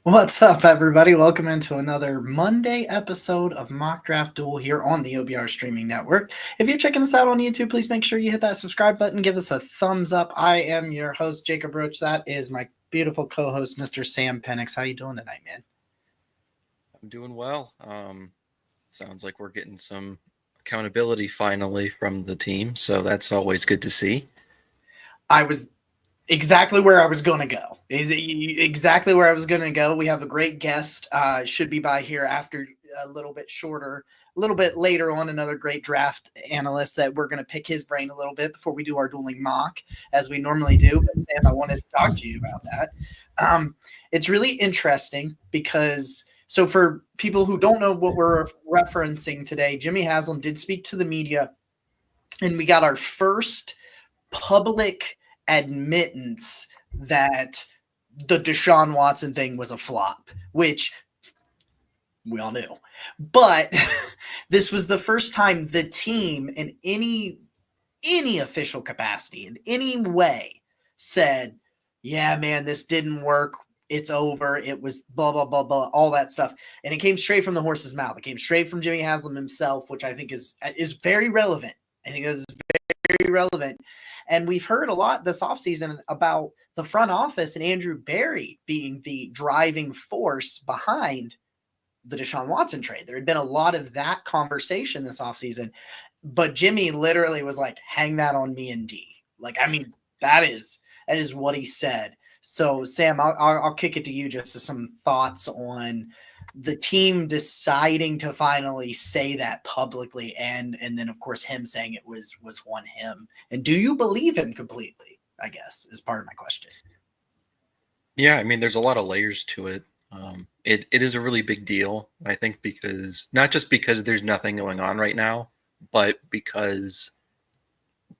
What's up, everybody? Welcome into another Monday episode of Mock Draft Duel here on the OBR Streaming Network. If you're checking us out on YouTube, please make sure you hit that subscribe button, give us a thumbs up. I am your host, Jacob Roach. That is my beautiful co-host, Mr. Sam Penix. How you doing tonight, man? I'm doing well. Sounds like we're getting some accountability finally from the team, so that's always good to see. I was exactly where I was going to go. Is exactly where I was going to go. We have a great guest. Should be by here after a little bit shorter, a little bit later on. Another great draft analyst that we're going to pick his brain a little bit before we do our dueling mock, as we normally do. But Sam, I wanted to talk to you about that. It's really interesting because. So, for people who don't know what we're referencing today, Jimmy Haslam did speak to the media, and we got our first public admittance that the Deshaun Watson thing was a flop, which we all knew. But this was the first time the team in any official capacity in any way said, yeah, man, this didn't work. It's over. It was blah, blah, blah, blah, all that stuff. And it came straight from the horse's mouth. It came straight from Jimmy Haslam himself, which I think is very relevant. I think that is very relevant. And we've heard a lot this offseason about the front office and Andrew Berry being the driving force behind the Deshaun Watson trade. There had been a lot of that conversation this offseason, but Jimmy literally was like, hang that on me and D. Like, I mean, that is what he said. So, Sam, I'll kick it to you just to some thoughts on the team deciding to finally say that publicly, and then of course him saying it was on him. And do you believe him completely? I guess is part of my question. Yeah, I mean, there's a lot of layers to it. It is a really big deal, I think, because not just because there's nothing going on right now, but because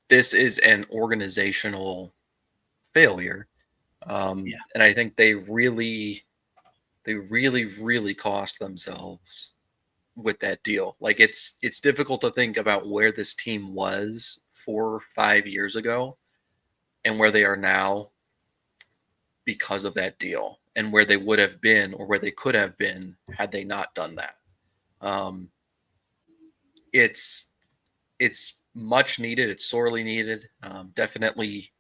this is an organizational failure. And I think they really cost themselves with that deal. Like it's difficult to think about where this team was 4 or 5 years ago and where they are now because of that deal, and where they would have been or where they could have been had they not done that. Um, it's much needed. It's sorely needed. Definitely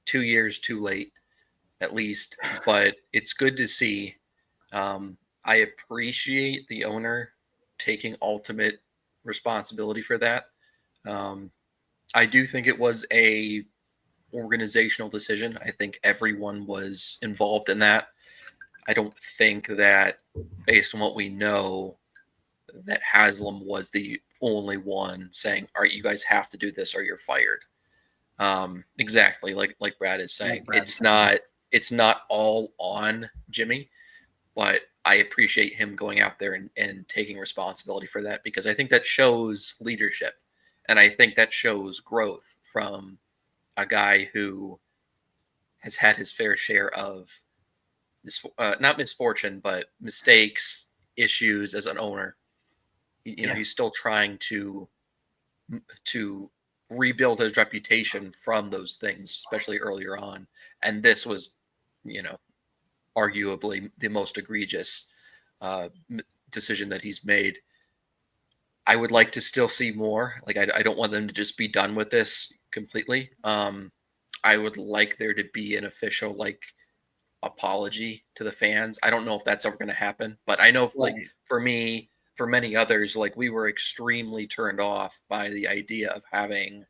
2 years too late, at least. But it's good to see. I appreciate the owner taking ultimate responsibility for that. I do think it was a organizational decision. I think everyone was involved in that. I don't think that, based on what we know, that Haslam was the only one saying, "All right, you guys have to do this, or you're fired." Exactly, like Brad is saying, it's not all on Jimmy, but I appreciate him going out there and taking responsibility for that, because I think that shows leadership, and I think that shows growth from a guy who has had his fair share of not misfortune, but mistakes, issues as an owner. He's still trying to rebuild his reputation from those things, especially earlier on. And this was, arguably the most egregious decision that he's made. I would like to still see more. Like, I don't want them to just be done with this completely. I would like there to be an official, apology to the fans. I don't know if that's ever going to happen, but I know, for me, for many others, we were extremely turned off by the idea of having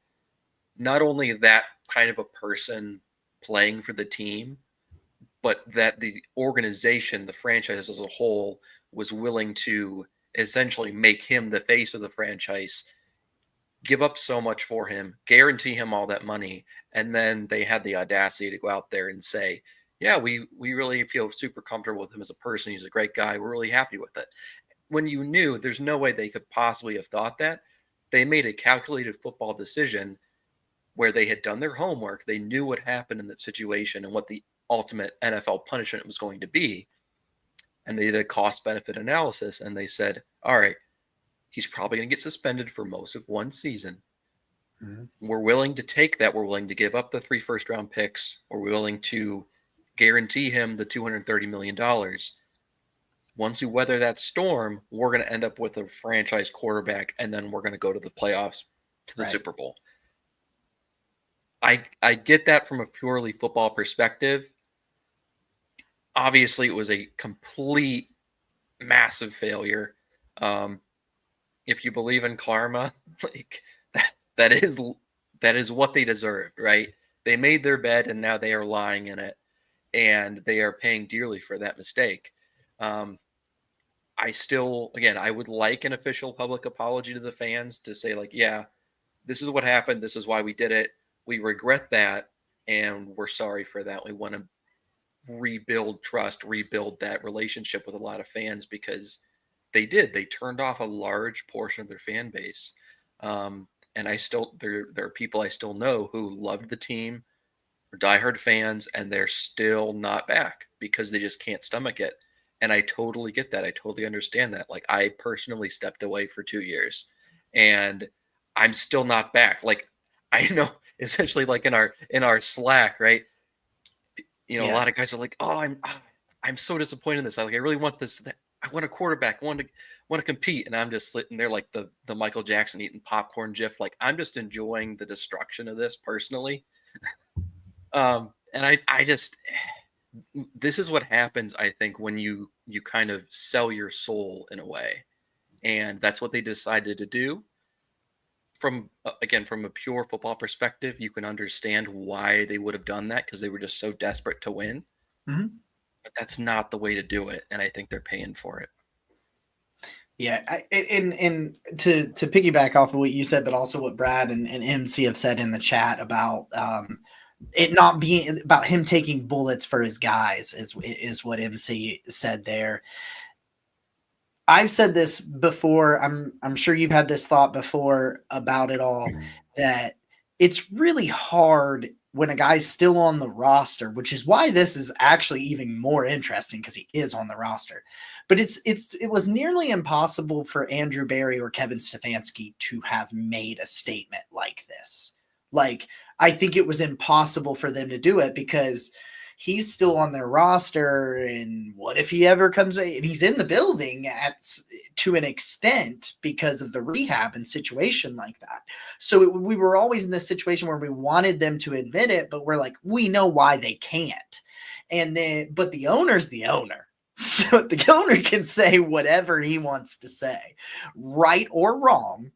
not only that kind of a person playing for the team, but that the organization, the franchise as a whole, was willing to essentially make him the face of the franchise, give up so much for him, guarantee him all that money, and then they had the audacity to go out there and say, yeah, we really feel super comfortable with him as a person. He's a great guy. We're really happy with it. When you knew there's no way they could possibly have thought that, they made a calculated football decision where they had done their homework. They knew what happened in that situation and what the ultimate NFL punishment was going to be. And they did a cost-benefit analysis, and they said, all right, he's probably going to get suspended for most of one season. Mm-hmm. We're willing to take that. We're willing to give up the 3 first-round picks. We're willing to guarantee him the $230 million. once we weather that storm, we're going to end up with a franchise quarterback, and then we're going to go to the playoffs, to the Super Bowl. I get that from a purely football perspective. Obviously, it was a complete massive failure. If you believe in karma, like that is what they deserved, right? They made their bed and now they are lying in it, and they are paying dearly for that mistake. I still, again, I would like an official public apology to the fans to say, like, yeah, this is what happened. This is why we did it. We regret that, and we're sorry for that. We want to rebuild trust, rebuild that relationship with a lot of fans, because they did. They turned off a large portion of their fan base. And there are people I still know who loved the team, are diehard fans, and they're still not back because they just can't stomach it. And I totally get that. I totally understand that. Like, I personally stepped away for 2 years, and I'm still not back. Like, I know, essentially, like in our Slack, right? A lot of guys are like, "Oh, I'm so disappointed in this. I really want this. I want a quarterback. I want to compete." And I'm just sitting there like the Michael Jackson eating popcorn gif. Like, I'm just enjoying the destruction of this personally. And I just, this is what happens, I think, when you kind of sell your soul in a way, and that's what they decided to do. From a pure football perspective, you can understand why they would have done that, because they were just so desperate to win. Mm-hmm. But that's not the way to do it, and I think they're paying for it. Yeah, and to piggyback off of what you said, but also what Brad and MC have said in the chat about it not being about him taking bullets for his guys is what MC said there. I've said this before. I'm sure you've had this thought before about it all, that it's really hard when a guy's still on the roster, which is why this is actually even more interesting, because he is on the roster. But it was nearly impossible for Andrew Berry or Kevin Stefanski to have made a statement like this. Like, I think it was impossible for them to do it because he's still on their roster, and what if he ever comes, and he's in the building to an extent because of the rehab and situation like that. So we were always in this situation where we wanted them to admit it, but we're like, we know why they can't. And then, but the owner's the owner. So the owner can say whatever he wants to say, right or wrong.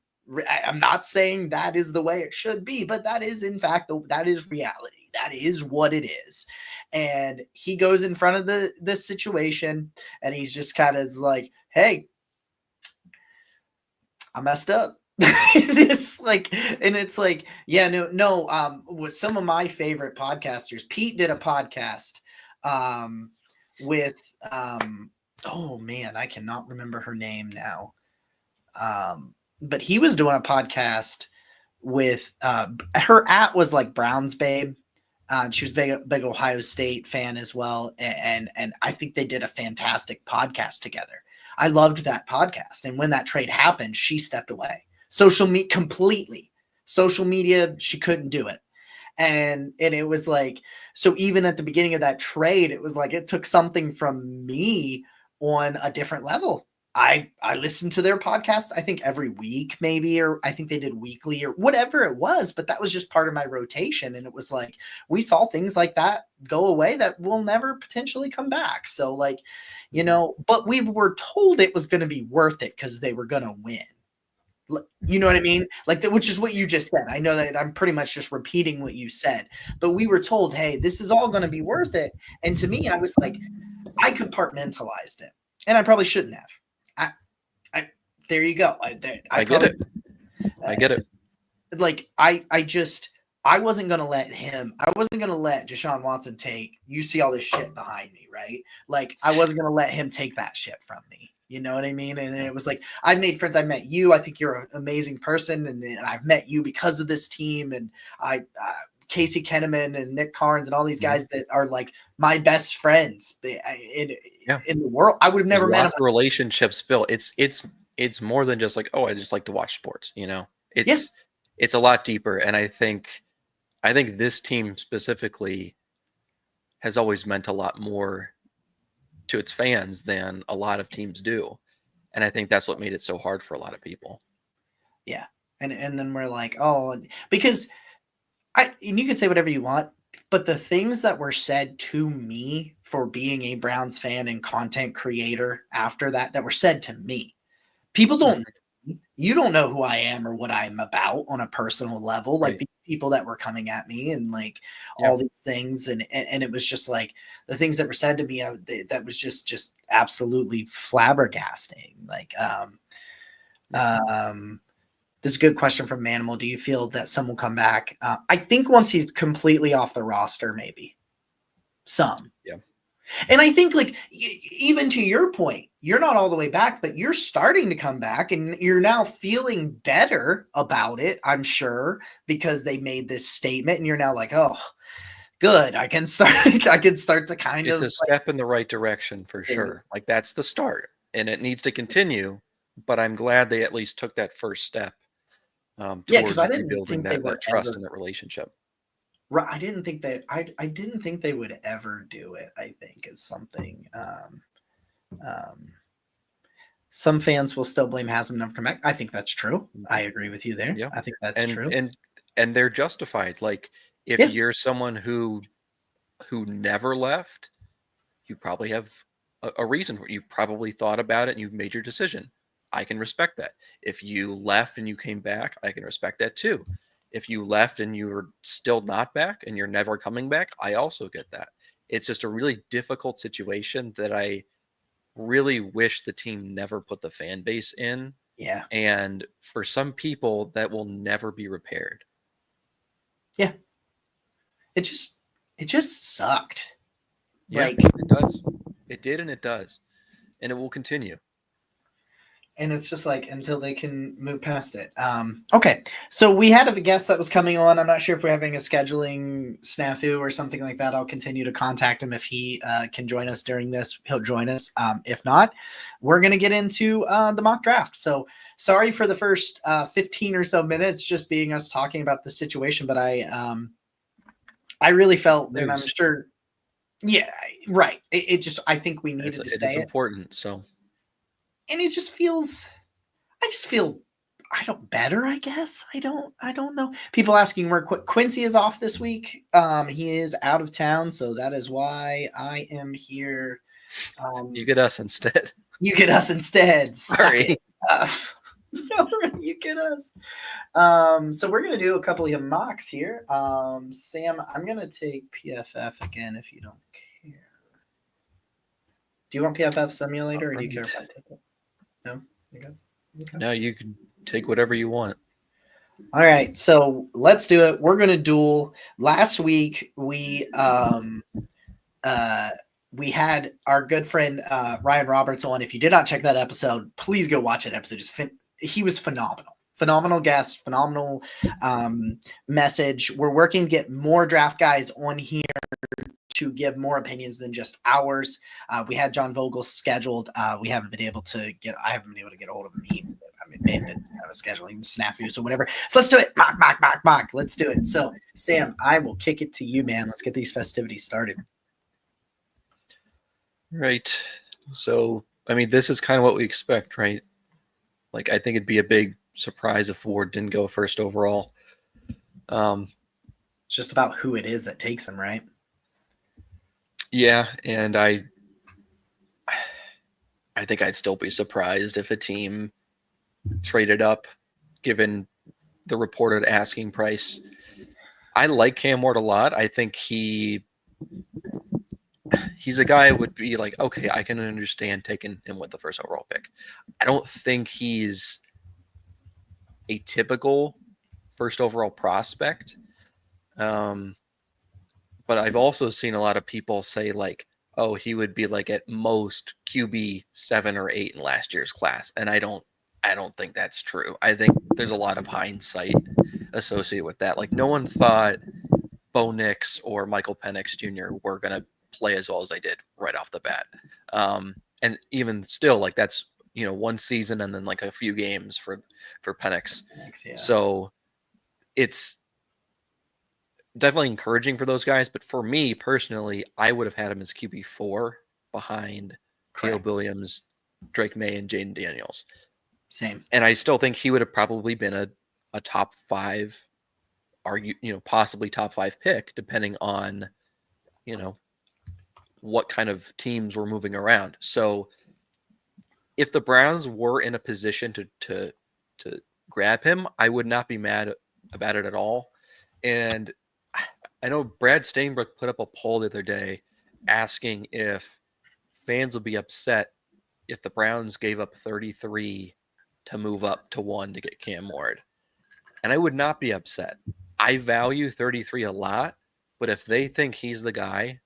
I'm not saying that is the way it should be, but that is, in fact, that is reality. That is what it is. And he goes in front of this situation, and he's just kind of like, "Hey, I messed up." It's like, yeah, no. With some of my favorite podcasters, Pete did a podcast with oh man, I cannot remember her name now. But he was doing a podcast with her was like Brown's Babe. She was big Ohio State fan as well, and I think they did a fantastic podcast together. I loved that podcast, and when that trade happened, she stepped away. Completely. Social media, she couldn't do it, and it was like, so even at the beginning of that trade, it was like it took something from me on a different level. I listened to their podcast, I think every week maybe, or I think they did weekly or whatever it was, but that was just part of my rotation. And it was like, we saw things like that go away that will never potentially come back. So like, but we were told it was going to be worth it because they were going to win. You know what I mean? Like that, which is what you just said. I know that I'm pretty much just repeating what you said, but we were told, hey, this is all going to be worth it. And to me, I was like, I compartmentalized it, and I probably shouldn't have. There you go. I get it. I get it. Like I wasn't going to let Deshaun Watson you see all this shit behind me, right? Like I wasn't going to let him take that shit from me. You know what I mean? And it was like, I've made friends. I've met you. I think you're an amazing person. And I've met you because of this team. And Casey Kenneman and Nick Carnes and all these guys that are like my best friends in the world. I would have never met them. Relationships built. It's more than just like, oh, I just like to watch sports. It's a lot deeper. And I think this team specifically has always meant a lot more to its fans than a lot of teams do. And I think that's what made it so hard for a lot of people. Yeah. And then we're like, oh, because and you can say whatever you want, but the things that were said to me for being a Browns fan and content creator after that were said to me, people don't, you don't know who I am or what I'm about on a personal level. Like Right. the people that were coming at me and like Yeah. all these things. And it was just like the things that were said to me, that was just absolutely flabbergasting. Like, this is a good question from Manimal. Do you feel that some will come back? I think once he's completely off the roster, maybe some. Yeah. And I think, like, even to your point, you're not all the way back, but you're starting to come back and you're now feeling better about it, I'm sure, because they made this statement and you're now like, oh, good. I can start to kind It's of a step in the right direction for sure. Like that's the start and it needs to continue, but I'm glad they at least took that first step because towards I didn't rebuilding think they that would trust ever. and that relationship. Right, I didn't think I didn't think they would ever do it. I think is something. Um, some fans will still blame Haslam never come back. I think that's true. I agree with you there. Yeah. I think that's And true. and they're justified. Like if Yeah. you're someone who never left, you probably have a reason for it. You probably thought about it and you made your decision. I can respect that. If you left and you came back, I can respect that too. If you left and you were still not back and you're never coming back, I also get that. It's just a really difficult situation that I really wish the team never put the fan base in. Yeah. And for some people, that will never be repaired. Yeah. It just sucked. Yeah, Like, it does. It did and it does. And it will continue. and it's just like until they can move past it. Okay, so we had a guest that was coming on. I'm not sure if we're having a scheduling snafu or something like that. I'll continue to contact him if he can join us during this. He'll join us. If not, we're gonna get into the mock draft. So sorry for the first 15 or so minutes just being us talking about the situation, but I really felt, and I'm sure, yeah, right. It just, I think we needed to It say is it. important. So, And it just feels, I just feel, I don't better, I guess. I don't know. People asking where Quincy is off this week. He is out of town, so that is why I am here. you get us instead. You get us instead. Sorry. You get us. So we're gonna do a couple of mocks here. Sam, I'm gonna take PFF again if you don't care. Do you want PFF simulator or do you care if I take it? No? You good? Okay. No, you can take whatever you want. All right, so let's do it. We're gonna duel. Last week we had our good friend Ryan Roberts on. If you did not check that episode, please go watch that episode. He was phenomenal guest, phenomenal message. We're working to get more draft guys on here to give more opinions than just ours. We had John Vogel scheduled. We haven't been able to get. I haven't been able to get a hold of him. I mean, maybe have a scheduling snafus or whatever. So let's do it. Mock. Let's do it. So Sam, I will kick it to you, man. Let's get these festivities started. Right. So, I mean, this is kind of what we expect, right? Like, I think it'd be a big surprise if Ward didn't go first overall. It's just about who it is that takes him, right? Yeah, and I think I'd still be surprised if a team traded up, given the reported asking price. I like Cam Ward a lot. I think he's a guy who would be like, okay, I can understand taking him with the first overall pick. I don't think he's a typical first overall prospect. But I've also seen a lot of people say like, oh, he would be like at most QB 7 or 8 in last year's class. And I don't think that's true. I think there's a lot of hindsight associated with that. Like no one thought Bo Nix or Michael Penix Jr. were going to play as well as they did right off the bat. And even still, like that's, one season and then like a few games for Penix. Yeah. So it's definitely encouraging for those guys. But for me personally, I would have had him as QB4 behind Caleb Williams, Drake May, and Jaden Daniels. Same. And I still think he would have probably been a top 5, possibly top 5 pick, depending on, what kind of teams were moving around. So if the Browns were in a position to grab him, I would not be mad about it at all. And I know Brad Stainbrook put up a poll the other day asking if fans would be upset if the Browns gave up 33 to move up to 1 to get Cam Ward. And I would not be upset. I value 33 a lot, but if they think he's the guy,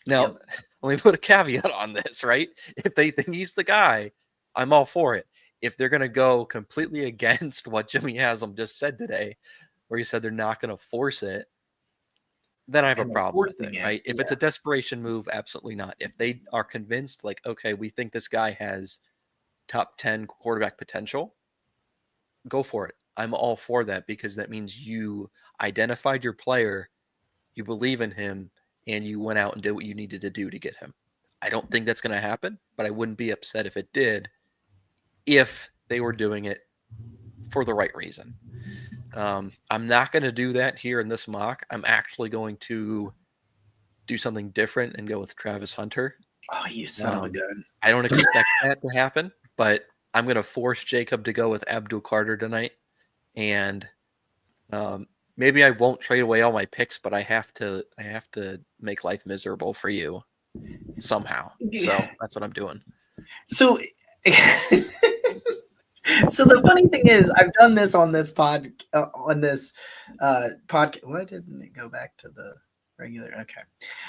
now let me put a caveat on this, right? If they think he's the guy, I'm all for it. If they're going to go completely against what Jimmy Haslam just said today, where he said they're not going to force it, then I have a problem with it, right? If it's a desperation move, absolutely not. If they are convinced, like, okay, we think this guy has top 10 quarterback potential, go for it. I'm all for that because that means you identified your player, you believe in him, and you went out and did what you needed to do to get him. I don't think that's going to happen, but I wouldn't be upset if it did, if they were doing it for the right reason. I'm not going to do that here in this mock. I'm actually going to do something different and go with Travis Hunter. Oh, you son of a gun. I don't expect that to happen, but I'm going to force Jacob to go with Abdul Carter tonight. And maybe I won't trade away all my picks, but I have to make life miserable for you somehow. So that's what I'm doing. So so the funny thing is, I've done this on this podcast. Why didn't it go back to the regular? Okay,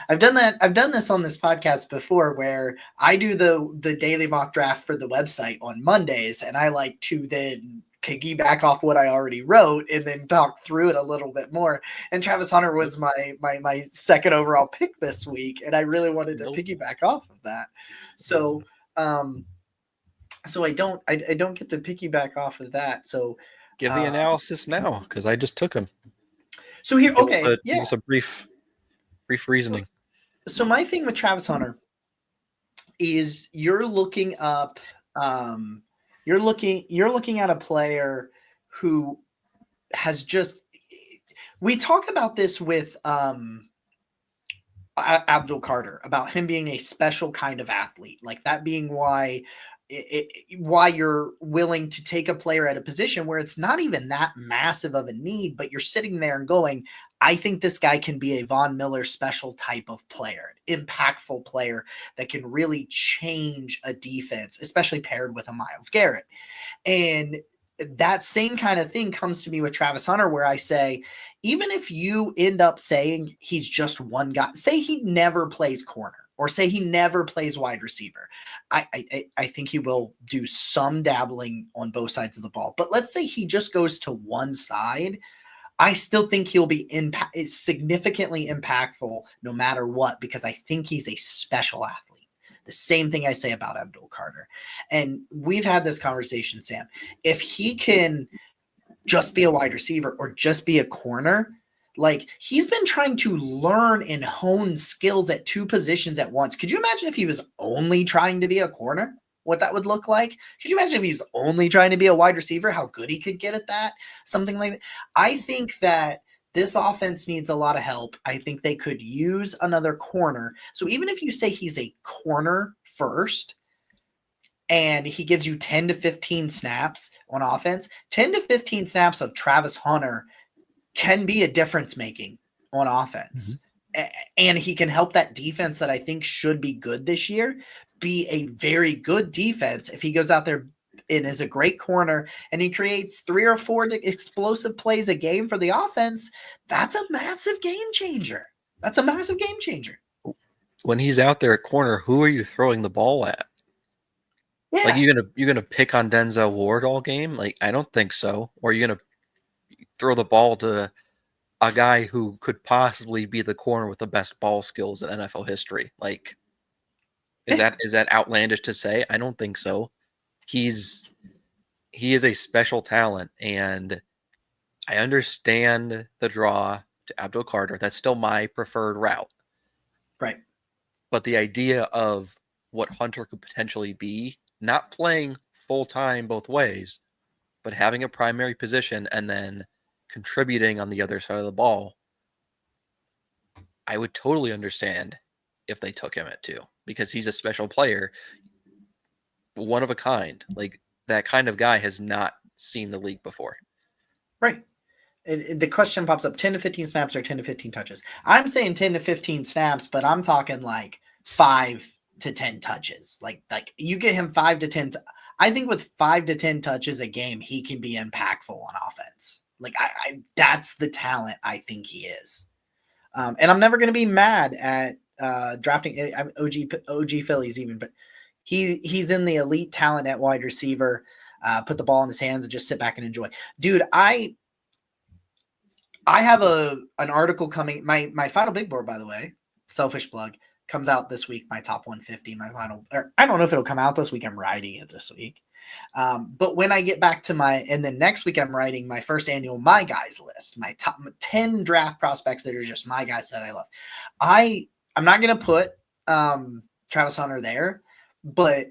I've done that. I've done this on this podcast before, where I do the daily mock draft for the website on Mondays, and I like to then piggyback off what I already wrote and then talk through it a little bit more. And Travis Hunter was my second overall pick this week, and I really wanted to piggyback off of that. So I don't get to piggyback off of that. So give the analysis now, because I just took him. So here, give us a brief reasoning. So my thing with Travis Hunter is you're looking up, you're looking at a player who has just. We talk about this with Abdul Carter, about him being a special kind of athlete, like that being why you're willing to take a player at a position where it's not even that massive of a need, but you're sitting there and going, I think this guy can be a Von Miller special type of player, an impactful player that can really change a defense, especially paired with a Myles Garrett. And that same kind of thing comes to me with Travis Hunter, where I say, even if you end up saying he's just one guy, say he never plays corner, or say he never plays wide receiver, I think he will do some dabbling on both sides of the ball. But let's say he just goes to one side, I still think he'll be significantly impactful no matter what, because I think he's a special athlete. The same thing I say about Abdul Carter. And we've had this conversation, Sam. If he can just be a wide receiver or just be a corner, like, he's been trying to learn and hone skills at two positions at once. Could you imagine if he was only trying to be a corner, what that would look like? Could you imagine if he was only trying to be a wide receiver, how good he could get at that? Something like that. I think that this offense needs a lot of help. I think they could use another corner. So even if you say he's a corner first, and he gives you 10 to 15 snaps on offense, 10 to 15 snaps of Travis Hunter can be a difference making on offense. Mm-hmm. And he can help that defense that I think should be good this year be a very good defense if he goes out there and is a great corner and he creates 3 or 4 explosive plays a game for the offense. That's a massive game changer. When he's out there at corner, who are you throwing the ball at? Yeah. Like, you're gonna pick on Denzel Ward all game? Like, I don't think so. Or you're gonna throw the ball to a guy who could possibly be the corner with the best ball skills in NFL history. Like, is that outlandish to say? I don't think so. He is a special talent, and I understand the draw to Abdul Carter. That's still my preferred route. Right. But the idea of what Hunter could potentially be, not playing full time both ways, but having a primary position and then contributing on the other side of the ball, I would totally understand if they took him at 2 because he's a special player, one of a kind. Like that kind of guy has not seen the league before. Right. The question pops up 10 to 15 snaps or 10 to 15 touches. I'm saying 10 to 15 snaps, but I'm talking like 5 to 10 touches. Like you get him 5 to 10. I think with 5 to 10 touches a game, he can be impactful on offense. Like that's the talent I think he is. And I'm never going to be mad at drafting OG Phillies even, but he's in the elite talent at wide receiver. Put the ball in his hands and just sit back and enjoy. Dude, I have an article coming. My final big board, by the way, selfish plug, comes out this week. My top 150. My final. Or I don't know if it'll come out this week. I'm writing it this week. But when I get back to and then next week I'm writing my first annual My Guys list. My top 10 draft prospects that are just my guys that I love. I'm not gonna put Travis Hunter there, but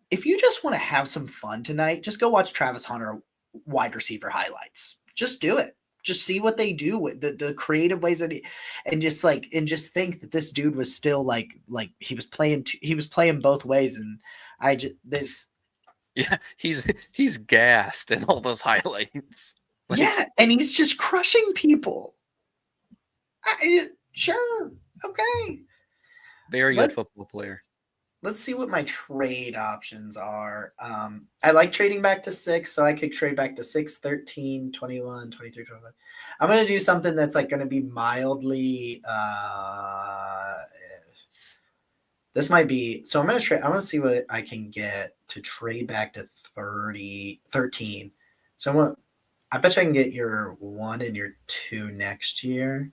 if you just want to have some fun tonight, just go watch Travis Hunter wide receiver highlights. Just do it. Just see what they do with the creative ways that and just think that this dude was still like he was playing both ways. And yeah, he's gassed in all those highlights. Like, yeah, and he's just crushing people. Sure, okay. Very good football player. Let's see what my trade options are. I like trading back to 6, so I could trade back to 6, 13, 21, 23, 25. I'm going to do something that's like going to be mildly this might be, so I'm going to see what I can get to trade back to 13. So I bet you I can get your 1 and your 2 next year.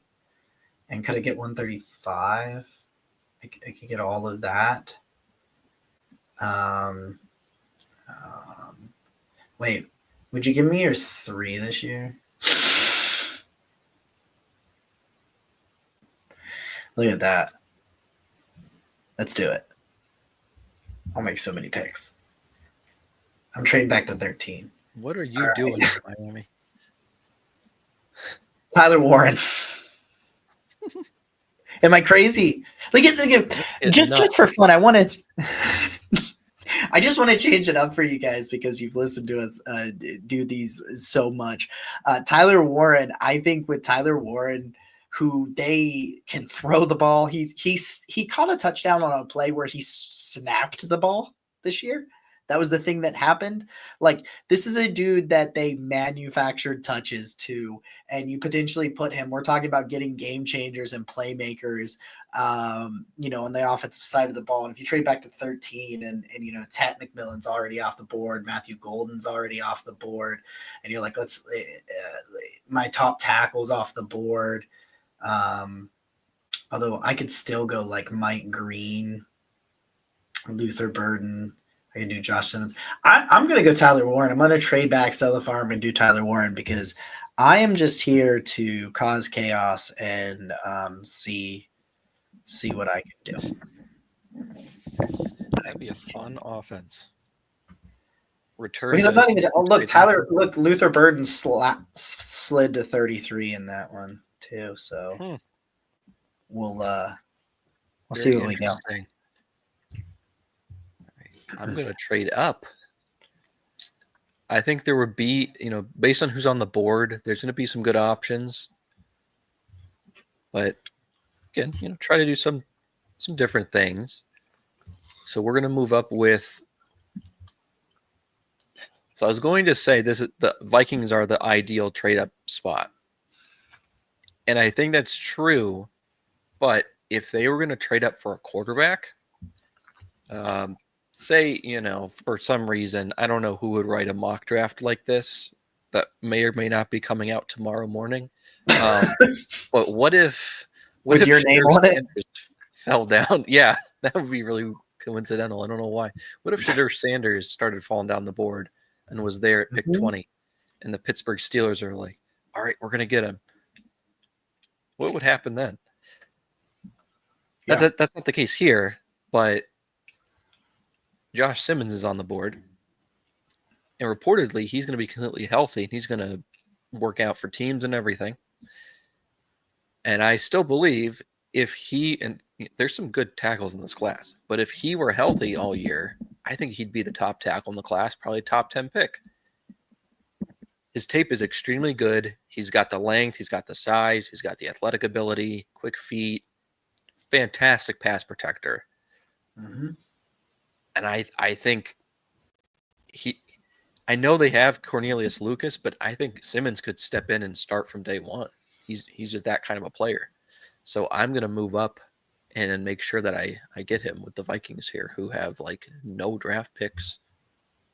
And could I get 135? I could get all of that. Wait, would you give me your 3 this year? Look at that. Let's do it. I'll make so many picks. I'm trading back to 13. What are you doing in Miami? Tyler Warren. Am I crazy? Just for fun, I just want to change it up for you guys because you've listened to us do these so much. Tyler Warren, I think with Tyler Warren, who they can throw the ball, he caught a touchdown on a play where he snapped the ball this year. That was the thing that happened. Like, this is a dude that they manufactured touches to, and you potentially put him. We're talking about getting game changers and playmakers, on the offensive side of the ball. And if you trade back to 13 and Tat McMillan's already off the board, Matthew Golden's already off the board, and you're like, my top tackle's off the board. Although I could still go like Mike Green, Luther Burden. I can do Josh Simmons. I'm going to go Tyler Warren. I'm going to trade back, sell the farm, and do Tyler Warren because I am just here to cause chaos and see what I can do. That'd be a fun offense. Because I'm not even. Oh, look, Tyler. Look, Luther Burden slid to 33 in that one too. So we'll see what we go. I'm going to trade up. I think there would be, based on who's on the board, there's going to be some good options. But again, try to do some different things. So we're going to move up with. So I was going to say the Vikings are the ideal trade up spot. And I think that's true. But if they were going to trade up for a quarterback, say, for some reason, I don't know who would write a mock draft like this that may or may not be coming out tomorrow morning. But what if your name on it fell down? Yeah, that would be really coincidental. I don't know why. What if Shadur Sanders started falling down the board and was there at pick 20 and the Pittsburgh Steelers are like, all right, we're going to get him. What would happen then? Yeah. That's not the case here, but Josh Simmons is on the board. And reportedly, he's going to be completely healthy and he's going to work out for teams and everything. And I still believe and there's some good tackles in this class, but if he were healthy all year, I think he'd be the top tackle in the class, probably top 10 pick. His tape is extremely good. He's got the length, he's got the size, he's got the athletic ability, quick feet, fantastic pass protector. Mm-hmm. And I think I know they have Cornelius Lucas, but I think Simmons could step in and start from day one. He's just that kind of a player. So I'm going to move up and make sure that I get him with the Vikings here, who have like no draft picks.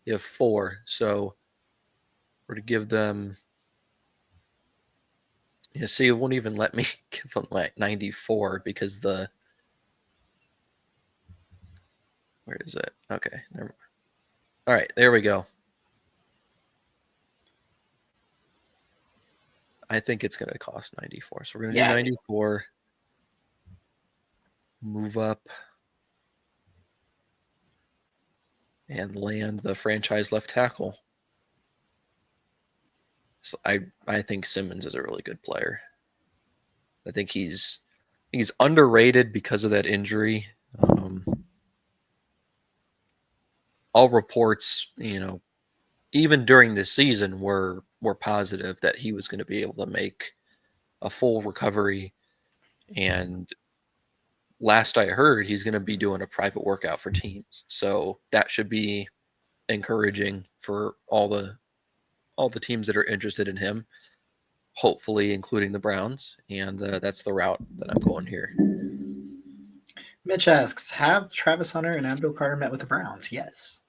You have 4. So we're to give them. You see, it won't even let me give them like 94 because where is it? Okay, never mind. All right, there we go. I think it's going to cost 94. So we're going to do 94. Move up and land the franchise left tackle. So I think Simmons is a really good player. I think he's underrated because of that injury. All reports, even during this season were positive that he was going to be able to make a full recovery. And last I heard, he's going to be doing a private workout for teams. So that should be encouraging for all the teams that are interested in him, hopefully including the Browns. And that's the route that I'm going here. Mitch asks, have Travis Hunter and Abdul Carter met with the Browns? Yes.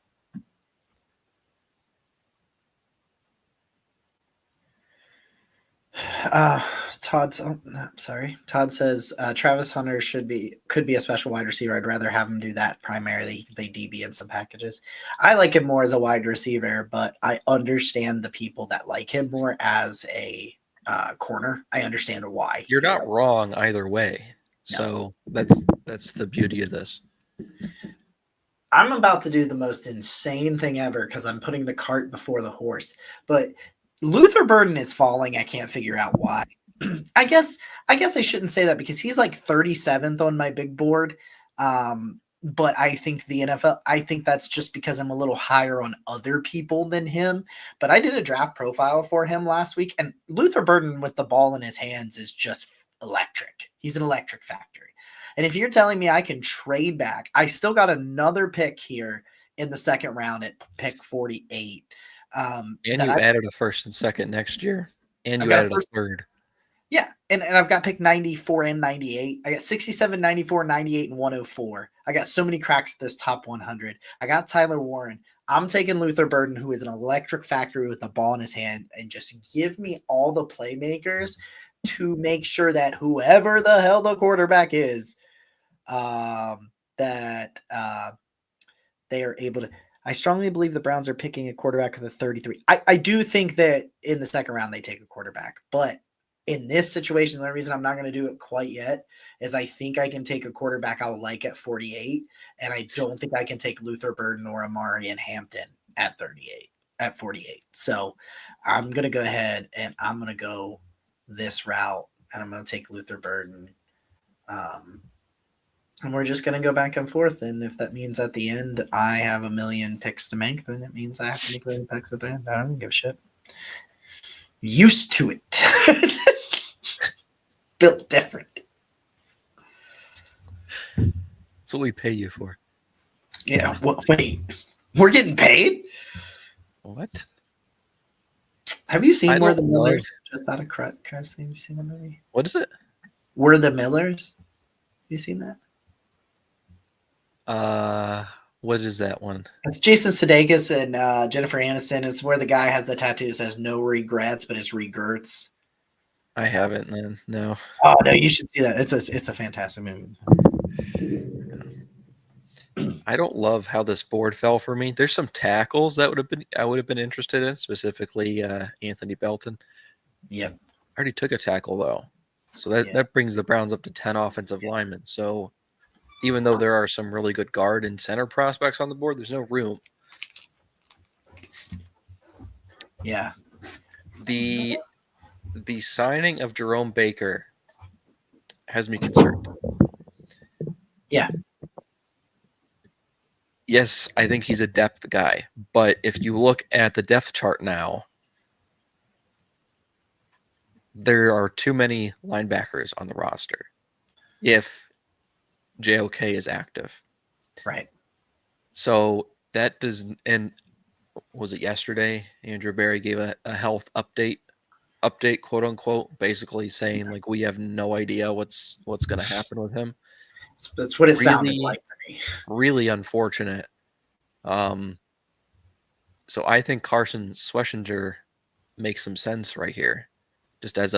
Todd says Travis Hunter could be a special wide receiver. I'd rather have him do that primarily. He can play DB in some packages. I like him more as a wide receiver, but I understand the people that like him more as a corner. I understand why. You're not wrong either way. No. So that's the beauty of this. I'm about to do the most insane thing ever because I'm putting the cart before the horse. But Luther Burden is falling. I can't figure out why. I guess I shouldn't say that because he's like 37th on my big board. But I think I think that's just because I'm a little higher on other people than him. But I did a draft profile for him last week, and Luther Burden with the ball in his hands is just electric. He's an electric factory. And if you're telling me I can trade back, I still got another pick here in the second round at pick 48. And you added a first and second next year. And you added a third. Yeah, and I've got pick 94 and 98. I got 67, 94, 98, and 104. I got so many cracks at this top 100. I got Tyler Warren. I'm taking Luther Burden, who is an electric factory with the ball in his hand, and just give me all the playmakers to make sure that whoever the hell the quarterback is, that they are able to. I strongly believe the Browns are picking a quarterback with a 33. I do think that in the second round they take a quarterback, but in this situation, the only reason I'm not going to do it quite yet is I think I can take a quarterback I'll like at 48, and I don't think I can take Luther Burden or Amari and Hampton at 48. So I'm going to go ahead and I'm going to go this route, and I'm going to take Luther Burden. And we're just going to go back and forth. And if that means at the end I have a million picks to make, then it means I have to make a million picks at the end. I don't give a shit. Used to it. Built different. That's what we pay you for. Yeah. Well, wait. We're getting paid? What? Have you seen We're the Millers? Just out of curiosity, have you seen the movie? What is it? We're the Millers. Have you seen that? What is that one? It's Jason Sudeikis and Jennifer Aniston. It's where the guy has the tattoo that says no regrets, but it's regrets. I haven't, man. No. Oh no, you should see that. It's a fantastic movie. I don't love how this board fell for me. There's some tackles that I would have been interested in, specifically Anthony Belton. Yep. I already took a tackle though. So that brings the Browns up to 10 offensive linemen. So even though there are some really good guard and center prospects on the board, there's no room. Yeah. The signing of Jerome Baker has me concerned. Yeah. Yes, I think he's a depth guy, but if you look at the depth chart now, there are too many linebackers on the roster if JOK is active. Right. So that does, and was it yesterday? Andrew Barry gave a health update, quote unquote, basically saying like we have no idea what's going to happen with him. That's what it sounded like to me. Really unfortunate. So I think Carson Schlesinger makes some sense right here, just as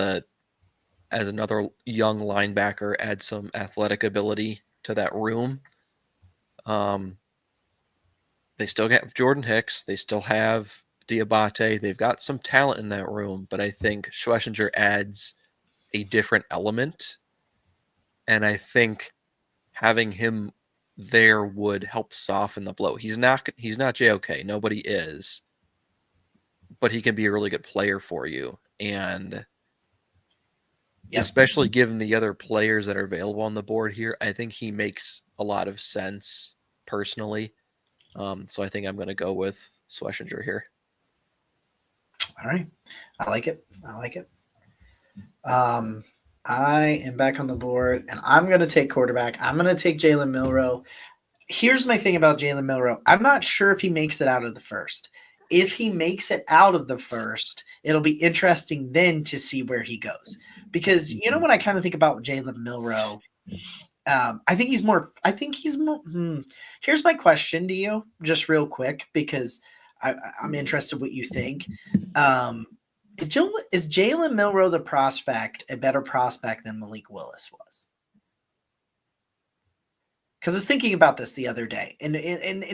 another young linebacker, add some athletic ability to that room. They still have Jordan Hicks. They still have Diabate. They've got some talent in that room, but I think Schlesinger adds a different element. And I think having him there would help soften the blow. He's not JOK. Nobody is. But he can be a really good player for you. And especially given the other players that are available on the board here, I think he makes a lot of sense personally. So I think I'm going to go with Schlesinger here. All right. I like it. I am back on the board, and I'm going to take quarterback. I'm going to take Jalen Milroe. Here's my thing about Jalen Milroe. I'm not sure if he makes it out of the first. If he makes it out of the first, it'll be interesting then to see where he goes. Because, you know, when I kind of think about Jalen Milroe, I think he's more. Here's my question to you, just real quick, because I'm interested what you think. Is Jalen Milroe the prospect a better prospect than Malik Willis was? Because I was thinking about this the other day, and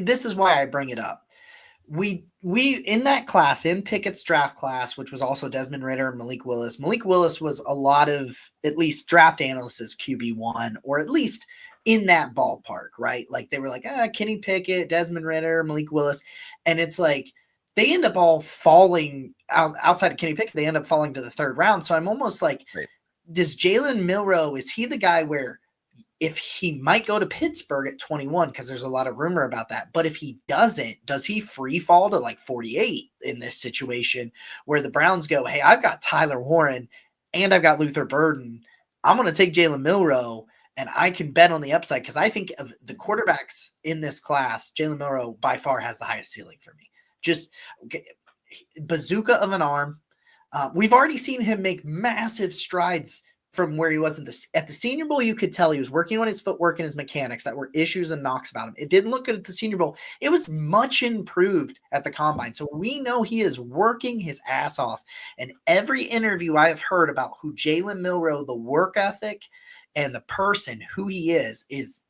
this is why I bring it up. We in that class, in Pickett's draft class, which was also Desmond Ridder and Malik Willis. Malik Willis was a lot of, at least draft analysts, QB1, or at least in that ballpark, right? Like they were like, Kenny Pickett, Desmond Ridder, Malik Willis, and it's like they end up all falling outside of Kenny Pickett. They end up falling to the third round. So I'm almost like, right. Does Jalen Milroe, is he the guy where if he might go to Pittsburgh at 21, because there's a lot of rumor about that. But if he doesn't, does he free fall to like 48 in this situation where the Browns go, hey, I've got Tyler Warren and I've got Luther Burden. I'm going to take Jalen Milroe and I can bet on the upside, because I think of the quarterbacks in this class, Jalen Milroe by far has the highest ceiling for me. Just bazooka of an arm. We've already seen him make massive strides from where he was at the Senior Bowl. You could tell he was working on his footwork and his mechanics that were issues and knocks about him. It didn't look good at the Senior Bowl. It was much improved at the Combine. So we know he is working his ass off. And every interview I have heard about who Jalen Milroe, the work ethic and the person, who he is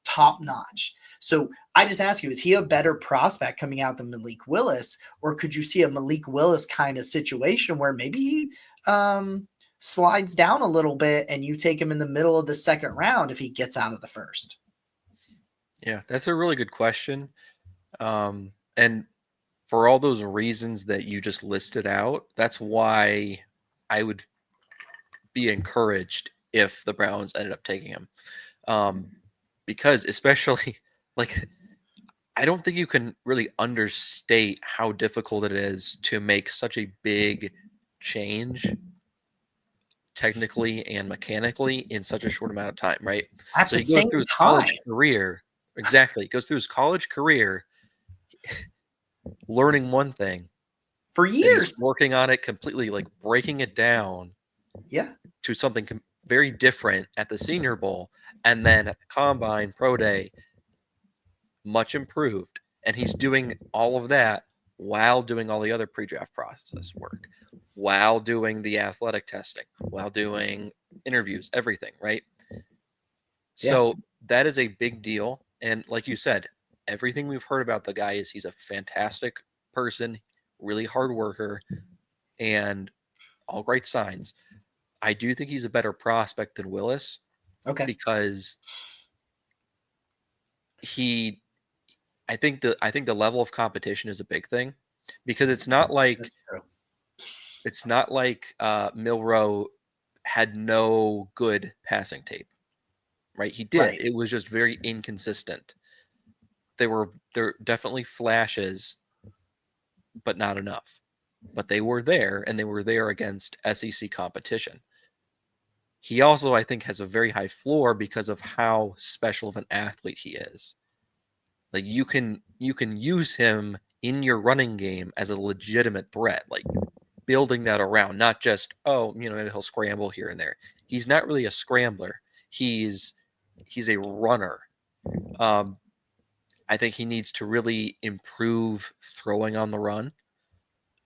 top notch. So I just ask you, is he a better prospect coming out than Malik Willis? Or could you see a Malik Willis kind of situation where maybe he slides down a little bit and you take him in the middle of the second round if he gets out of the first? Yeah, that's a really good question. And for all those reasons that you just listed out, that's why I would be encouraged if the Browns ended up taking him. Because especially, like, I don't think you can really understate how difficult it is to make such a big change technically and mechanically in such a short amount of time, right? At So the he goes same through his time, college career. Exactly. He goes through his college career learning one thing. for Then years. he's working on it completely, like breaking it down to something very different at the Senior Bowl. And then at the Combine, Pro Day, much improved. And he's doing all of that while doing all the other pre-draft process work, while doing the athletic testing, while doing interviews, everything, right? So that is a big deal. And like you said, everything we've heard about the guy is he's a fantastic person, really hard worker, and all great signs. I do think he's a better prospect than Willis. Okay. Because I think the level of competition is a big thing, because it's not like That's true. Milroe had no good passing tape, right? He did. Right. It was just very inconsistent. There definitely flashes, but not enough. But they were there, and they were there against SEC competition. He also, I think, has a very high floor because of how special of an athlete he is. Like, you can use him in your running game as a legitimate threat, like building that around, not just, maybe he'll scramble here and there. He's not really a scrambler. He's a runner. I think he needs to really improve throwing on the run.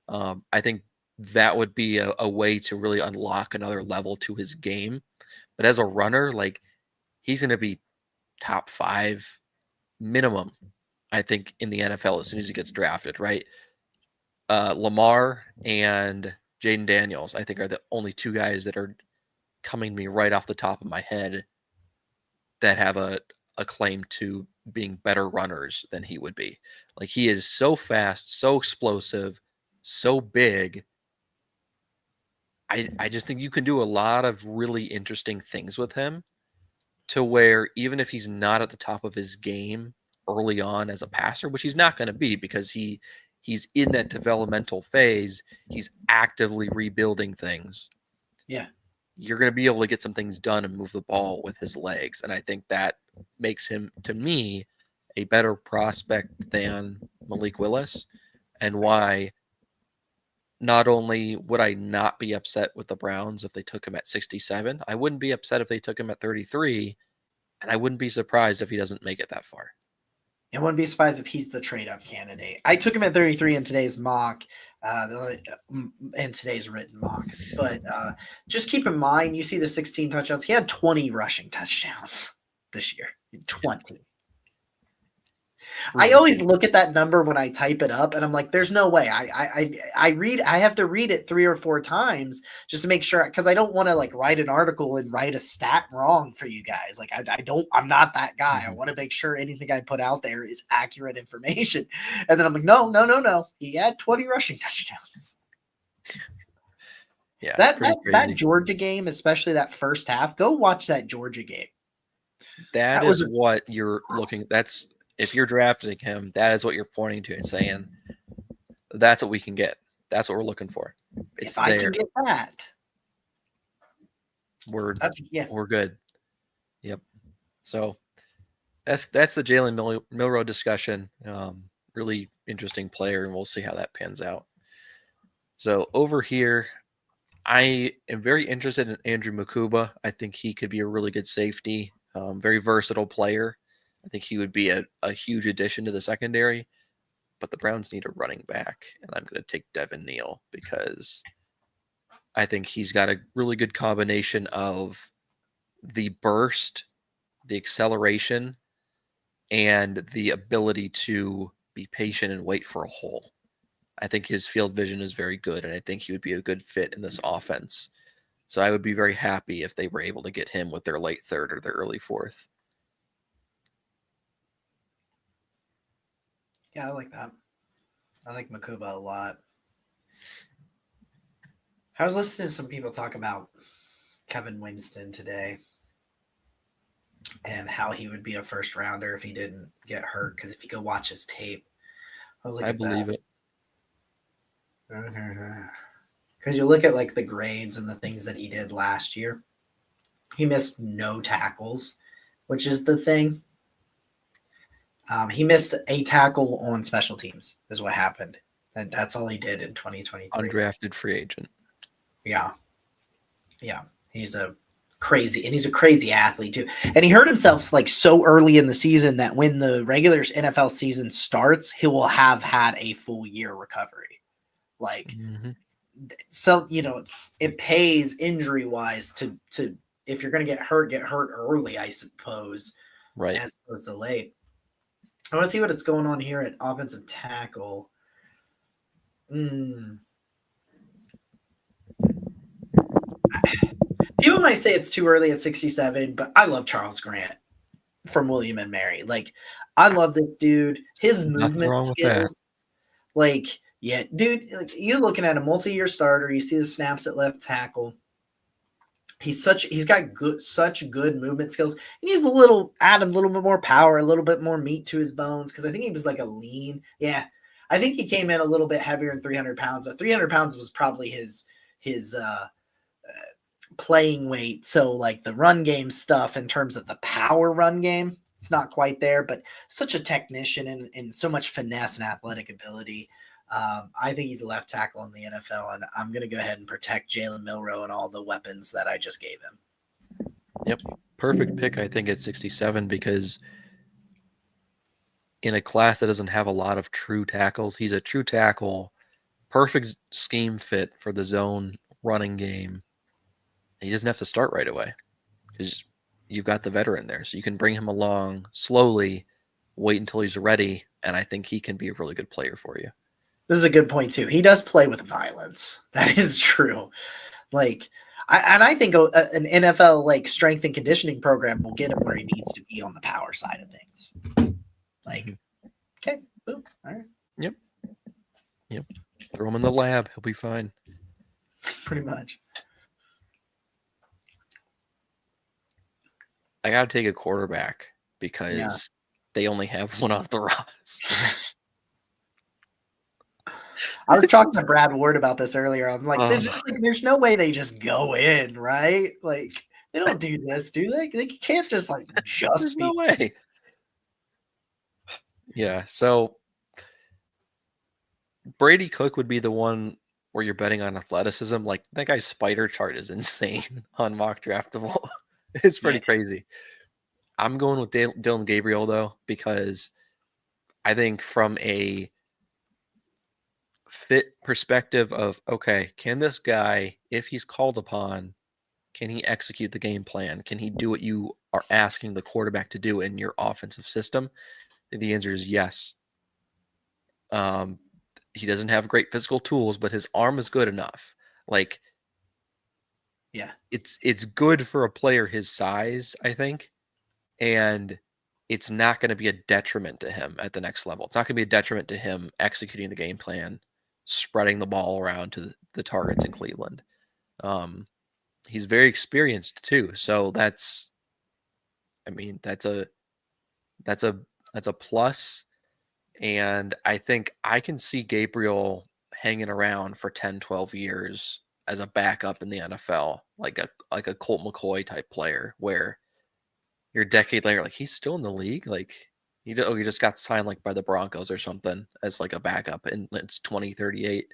I think that would be a way to really unlock another level to his game. But as a runner, like, he's going to be top 5 minimum, I think, in the NFL as soon as he gets drafted, right? Lamar and Jaden Daniels, I think, are the only 2 guys that are coming to me right off the top of my head that have a claim to being better runners than he would be. Like, he is so fast, so explosive, so big. I just think you can do a lot of really interesting things with him, to where even if he's not at the top of his game early on as a passer, which he's not going to be because he's in that developmental phase, he's actively rebuilding things. Yeah. You're going to be able to get some things done and move the ball with his legs. And I think that makes him, to me, a better prospect than Malik Willis, and why not only would I not be upset with the Browns if they took him at 67, I wouldn't be upset if they took him at 33, and I wouldn't be surprised if he doesn't make it that far. I wouldn't be surprised if he's the trade-up candidate. I took him at 33 in today's mock, and today's written mock. But just keep in mind, you see the 16 touchdowns. He had 20 rushing touchdowns this year. 20. I always look at that number when I type it up, and I'm like, "There's no way." I have to read it 3 or 4 times just to make sure, because I don't want to like write an article and write a stat wrong for you guys. Like, I'm not that guy. I want to make sure anything I put out there is accurate information. And then I'm like, no. He had 20 rushing touchdowns. Yeah, that Georgia game, especially that first half. Go watch that Georgia game. That is what you're looking. If you're drafting him, that is what you're pointing to and saying, that's what we can get. That's what we're looking for. It's if I can get that, we're good. Yep. So that's the Jalen Milroe discussion. Really interesting player, and we'll see how that pans out. So over here, I am very interested in Andrew Mukuba. I think he could be a really good safety, very versatile player. I think he would be a huge addition to the secondary, but the Browns need a running back, and I'm going to take Devin Neal because I think he's got a really good combination of the burst, the acceleration, and the ability to be patient and wait for a hole. I think his field vision is very good, and I think he would be a good fit in this offense. So I would be very happy if they were able to get him with their late 3rd or their early 4th. Yeah, I like that. I like Mukuba a lot. I was listening to some people talk about Kevin Winston today and how he would be a first rounder if he didn't get hurt. Because if you go watch his tape, I believe it. Because you look at like the grades and the things that he did last year, he missed no tackles, which is the thing. He missed a tackle on special teams is what happened. And that's all he did in 2023. Undrafted free agent. Yeah. He's a crazy athlete too. And he hurt himself like so early in the season that when the regular NFL season starts, he will have had a full year recovery. Like, so, it pays injury wise to if you're going to get hurt early, I suppose, right, as opposed to late. I want to see what it's going on here at offensive tackle. People might say it's too early at 67, but I love Charles Grant from William and Mary. Like, I love this dude. His Nothing movement wrong with that. skills, like, yeah, dude, like, you're looking at a multi-year starter. You see the snaps at left tackle. He's got such good movement skills. He needs add a little bit more power, a little bit more meat to his bones, because I think he was like a lean. Yeah, I think he came in a little bit heavier than 300 pounds, but 300 pounds was probably his playing weight. So like the run game stuff in terms of the power run game, it's not quite there, but such a technician and so much finesse and athletic ability. I think he's a left tackle in the NFL, and I'm going to go ahead and protect Jalen Milroe and all the weapons that I just gave him. Yep. Perfect pick, I think, at 67, because in a class that doesn't have a lot of true tackles, he's a true tackle, perfect scheme fit for the zone running game. He doesn't have to start right away because you've got the veteran there. So you can bring him along slowly, wait until he's ready, and I think he can be a really good player for you. This is a good point too. He does play with violence. That is true. Like, I think an NFL like strength and conditioning program will get him where he needs to be on the power side of things. Like, okay, boom, all right. Yep. Throw him in the lab. He'll be fine. Pretty much. I got to take a quarterback because they only have one on the roster. I was talking to Brad Ward about this earlier. I'm like, there's no way they just go in, right? Like, they don't do this, do they? They can't just like There's no way. Yeah, so Brady Cook would be the one where you're betting on athleticism. Like, that guy's spider chart is insane on Mock Draftable. It's pretty crazy. I'm going with Dylan Gabriel, though, because I think from a fit perspective of, okay, can this guy, if he's called upon, can he execute the game plan? Can he do what you are asking the quarterback to do in your offensive system? The answer is yes. He doesn't have great physical tools, but his arm is good enough. Like, yeah, it's good for a player his size, I think, and it's not going to be a detriment to him at the next level. It's not going to be a detriment to him executing the game plan, spreading the ball around to the targets in Cleveland. He's very experienced too, so that's a plus. And I think I can see Gabriel hanging around for 10, 12 years as a backup in the NFL, like a Colt McCoy type player, where you're a decade later, like, he's still in the league. Like, he just got signed like by the Broncos or something as like a backup, and it's 2038.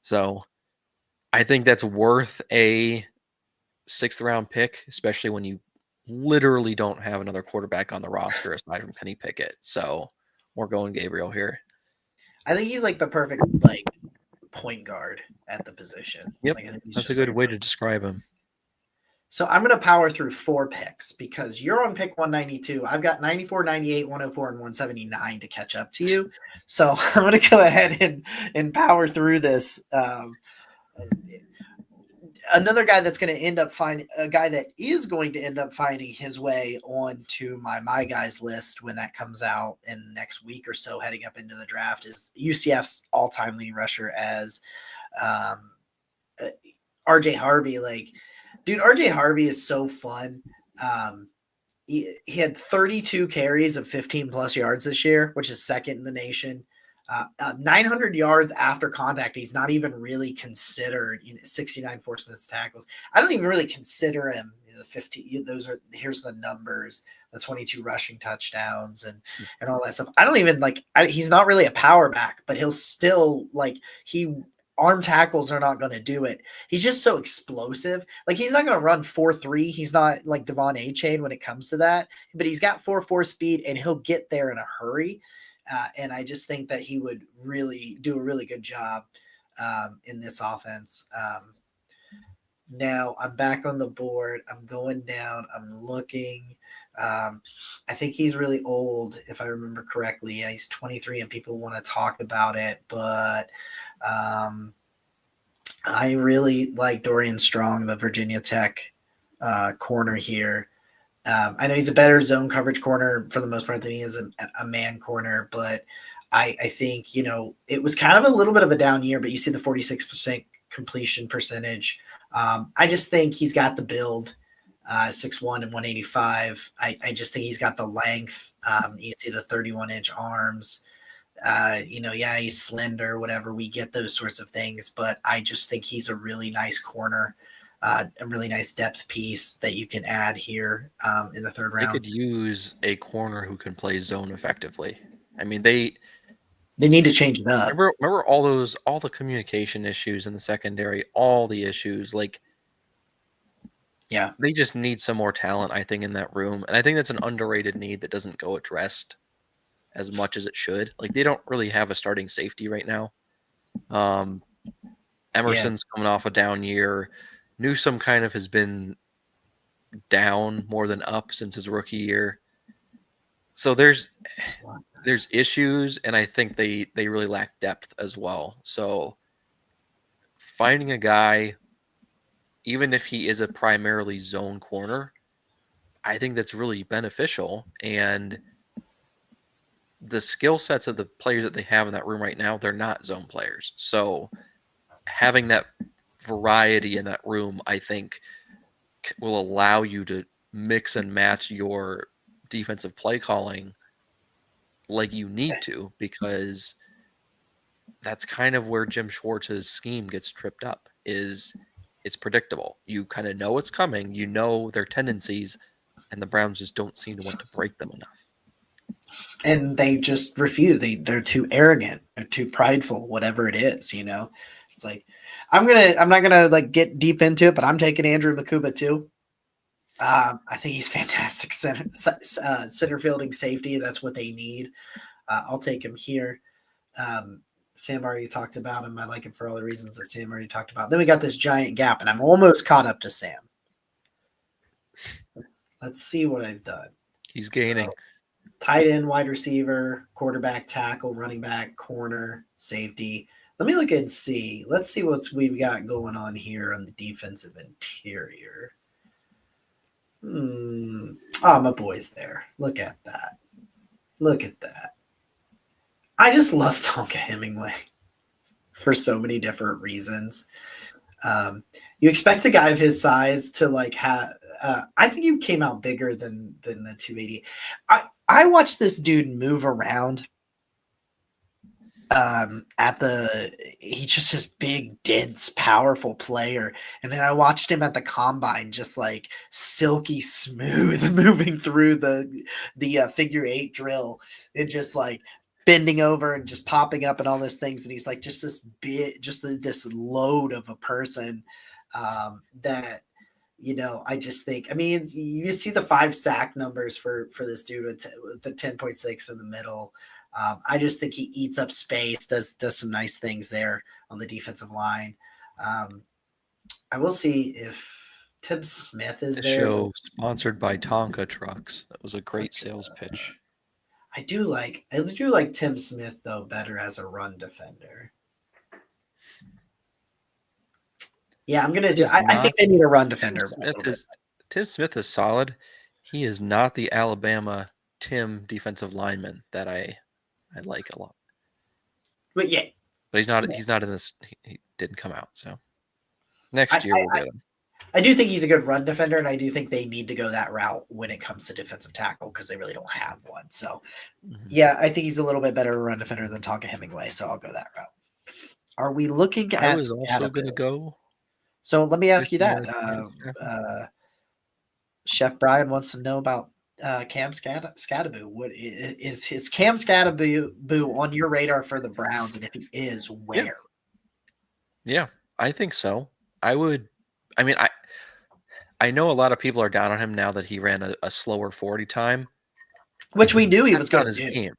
So I think that's worth a 6th round pick, especially when you literally don't have another quarterback on the roster aside from Kenny Pickett. So we're going Gabriel here. I think he's like the perfect like point guard at the position. Yep, like, I think that's a good way to describe him. So I'm going to power through 4 picks because you're on pick 192. I've got 94, 98, 104, and 179 to catch up to you. So I'm going to go ahead and power through this. Another guy that's going to end up finding a guy that is going to end up finding his way onto my guys list when that comes out in the next week or so, heading up into the draft, is UCF's all-time leading rusher as RJ Harvey. Like, dude, RJ Harvey is so fun. He had 32 carries of 15 plus yards this year, which is second in the nation. 900 yards after contact. He's not even really considered. 69 forced missed tackles. I don't even really consider him. The 50. Here's the numbers. The 22 rushing touchdowns and all that stuff. I don't even like. He's not really a power back, but he'll still arm tackles are not going to do it. He's just so explosive. Like, he's not going to run 4.3. He's not like Devon A-Chain when it comes to that, but he's got 4.4 speed and he'll get there in a hurry. And I just think that he would really do a really good job in this offense. Now I'm back on the board. I'm going down. I'm looking. I think he's really old, if I remember correctly. Yeah, he's 23 and people want to talk about it, but I really like Dorian Strong, the Virginia Tech corner here. I know he's a better zone coverage corner for the most part than he is a man corner, but I think, it was kind of a little bit of a down year, but you see the 46% completion percentage. I just think he's got the build, 6'1" and 185. I just think he's got the length. You see the 31-inch arms. Yeah, he's slender, whatever. We get those sorts of things, but I just think he's a really nice corner, a really nice depth piece that you can add here in the third They round. could use a corner who can play zone effectively. I mean, they need to change it up. remember all the communication issues in the secondary, all the issues. Like, Yeah, they just need some more talent, I think, in that room, and I think that's an underrated need that doesn't go addressed as much as it should. Like, they don't really have a starting safety right now. Emerson's coming off a down year. Newsome kind of has been down more than up since his rookie year. So there's issues, and I think they really lack depth as well. So finding a guy, even if he is a primarily zone corner, I think that's really beneficial. And the skill sets of the players that they have in that room right now, they're not zone players. So having that variety in that room, I think, will allow you to mix and match your defensive play calling like you need to, because that's kind of where Jim Schwartz's scheme gets tripped up. Is it's predictable. You kind of know it's coming. You know their tendencies, and the Browns just don't seem to want to break them enough. And they just refuse. They're too arrogant. They're too prideful. Whatever it is, it's like I'm not gonna like get deep into it, but I'm taking Andrew Makuba too. I think he's fantastic center fielding safety. That's what they need. I'll take him here. Sam already talked about him. I like him for all the reasons that Sam already talked about. Then we got this giant gap, and I'm almost caught up to Sam. Let's see what I've done. He's gaining. So, tight end, wide receiver, quarterback, tackle, running back, corner, safety. Let me look and see. Let's see what we've got going on here on the defensive interior. Oh, my boy's there. Look at that. Look at that. I just love Tonka Hemingway for so many different reasons. You expect a guy of his size to like have. I think he came out bigger than the 280. I watched this dude move around. He's just this big, dense, powerful player. And then I watched him at the combine, just like silky smooth, moving through the figure 8 drill and just like bending over and just popping up and all these things. And he's like just this bit, just this load of a person that. I just think, I mean, you see the 5 sack numbers for this dude with the 10.6 in the middle. I just think he eats up space, does some nice things there on the defensive line. I will see if Tim Smith is there. Show sponsored by Tonka Trucks. That was a great sales pitch. I do like Tim Smith though better as a run defender. Yeah, I'm gonna do. I think they need a run defender. Tim Smith is solid. He is not the Alabama Tim defensive lineman that I like a lot. But yeah, but he's not in this. He didn't come out, so next year we'll get him. I do think he's a good run defender, and I do think they need to go that route when it comes to defensive tackle because they really don't have one. So, yeah, I think he's a little bit better run defender than Tonka Hemingway, so I'll go that route. Are we looking at? I was also going to go. So let me ask you that. Chef Brian wants to know about Cam Skattebo. What is his Cam Skattebo on your radar for the Browns? And if he is, where? Yeah, I think so. I know a lot of people are down on him now that he ran a slower 40 time. Which we knew he was going to do. Game.